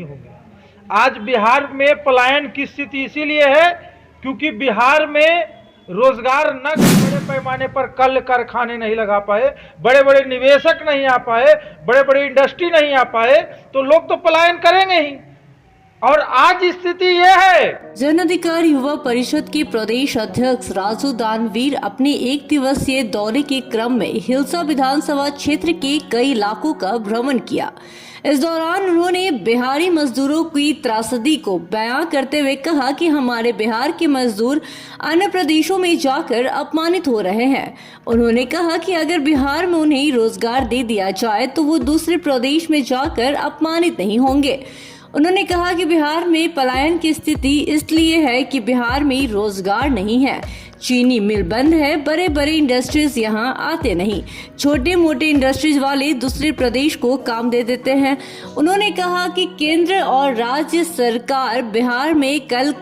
नहीं होंगे। आज बिहार में पलायन की स्थिति इसीलिए है क्योंकि बिहार में रोजगार न बड़े पैमाने पर कल कारखाने नहीं लगा पाए, बड़े बड़े निवेशक नहीं आ पाए, बड़े बड़े इंडस्ट्री नहीं आ पाए, तो लोग तो पलायन करेंगे ही। और आज स्थिति यह है। जन अधिकार युवा परिषद के प्रदेश अध्यक्ष राजू दानवीर अपने एक दिवसीय दौरे के क्रम में हिलसा विधानसभा क्षेत्र के कई इलाकों का भ्रमण किया। इस दौरान उन्होंने बिहारी मजदूरों की त्रासदी को बयां करते हुए कहा कि हमारे बिहार के मजदूर अन्य प्रदेशों में जाकर अपमानित हो रहे हैं। उन्होंने कहा कि अगर बिहार में उन्हें रोजगार दे दिया जाए तो वो दूसरे प्रदेश में जाकर अपमानित नहीं होंगे। उन्होंने कहा कि बिहार में पलायन की स्थिति इसलिए है कि बिहार में रोजगार नहीं है, चीनी मिल बंद है, बड़े बड़े इंडस्ट्रीज यहाँ आते नहीं, छोटे मोटे इंडस्ट्रीज वाले दूसरे प्रदेश को काम दे देते हैं। उन्होंने कहा कि केंद्र और राज्य सरकार बिहार में कल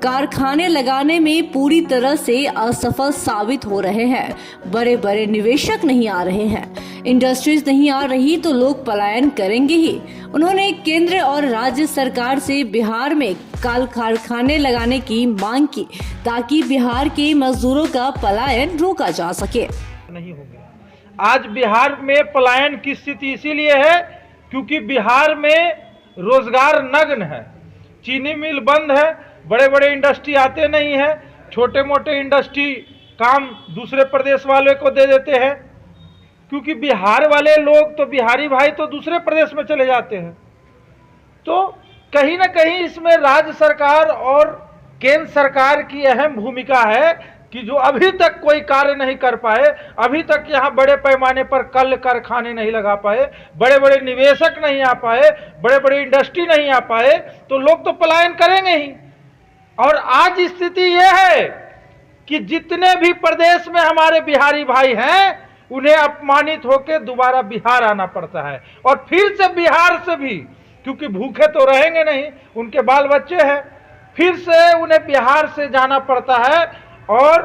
कारखाने लगाने में पूरी तरह से असफल साबित हो रहे हैं। बड़े बड़े निवेशक नहीं आ रहे हैं, इंडस्ट्रीज नहीं आ रही तो लोग पलायन करेंगे ही। उन्होंने केंद्र और राज्य सरकार से बिहार में कल कारखाने लगाने की मांग की ताकि बिहार के मजदूरों का पलायन रोका जा सके। नहीं होंगे। आज बिहार में पलायन की स्थिति इसीलिए है क्योंकि बिहार में रोजगार नग्न है, चीनी मिल बंद है, बड़े बड़े इंडस्ट्री आते नहीं है, छोटे मोटे इंडस्ट्री काम दूसरे प्रदेश वाले को दे देते हैं क्योंकि बिहार वाले लोग तो बिहारी भाई तो दूसरे प्रदेश में चले जाते हैं। तो कहीं ना कहीं इसमें राज्य सरकार और केंद्र सरकार की अहम भूमिका है कि जो अभी तक कोई कार्य नहीं कर पाए, अभी तक यहाँ बड़े पैमाने पर कल कारखाने नहीं लगा पाए, बड़े बड़े निवेशक नहीं आ पाए, बड़े बड़े इंडस्ट्री नहीं आ पाए, तो लोग तो पलायन करेंगे ही। और आज स्थिति यह है कि जितने भी प्रदेश में हमारे बिहारी भाई हैं उन्हें अपमानित होकर दोबारा बिहार आना पड़ता है और फिर से बिहार से भी, क्योंकि भूखे तो रहेंगे नहीं, उनके बाल बच्चे हैं, फिर से उन्हें बिहार से जाना पड़ता है और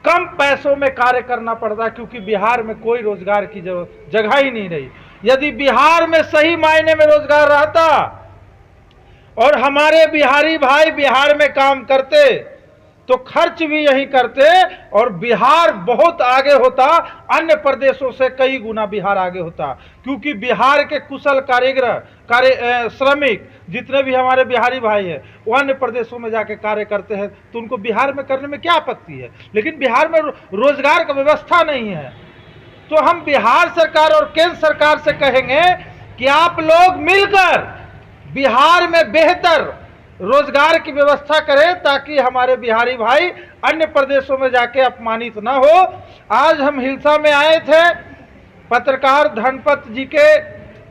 कम पैसों में कार्य करना पड़ता है क्योंकि बिहार में कोई रोजगार की जगह ही नहीं रही। यदि बिहार में सही मायने में रोजगार रहता और हमारे बिहारी भाई बिहार में काम करते तो खर्च भी यही करते और बिहार बहुत आगे होता, अन्य प्रदेशों से कई गुना बिहार आगे होता क्योंकि बिहार के कुशल कारीगर श्रमिक जितने भी हमारे बिहारी भाई हैं वो अन्य प्रदेशों में जाके कार्य करते हैं तो उनको बिहार में करने में क्या आपत्ति है, लेकिन बिहार में रोजगार का व्यवस्था नहीं है। तो हम बिहार सरकार और केंद्र सरकार से कहेंगे कि आप लोग मिलकर बिहार में बेहतर रोजगार की व्यवस्था करें ताकि हमारे बिहारी भाई अन्य प्रदेशों में जाके अपमानित न हो। आज हम हिलसा में आए थे, पत्रकार धनपत जी के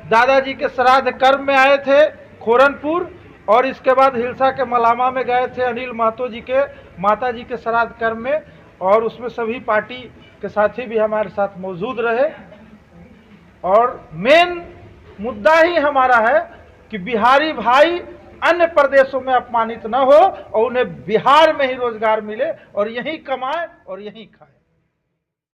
दादाजी के श्राद्ध कर्म में आए थे खोरनपुर, और इसके बाद हिलसा के मलामा में गए थे अनिल महतो जी के माता जी के श्राद्ध कर्म में, और उसमें सभी पार्टी के साथी भी हमारे साथ मौजूद रहे। और मेन मुद्दा ही हमारा है कि बिहारी भाई अन्य प्रदेशों में अपमानित न हो और उन्हें बिहार में ही रोजगार मिले और यहीं कमाए और यहीं खाए।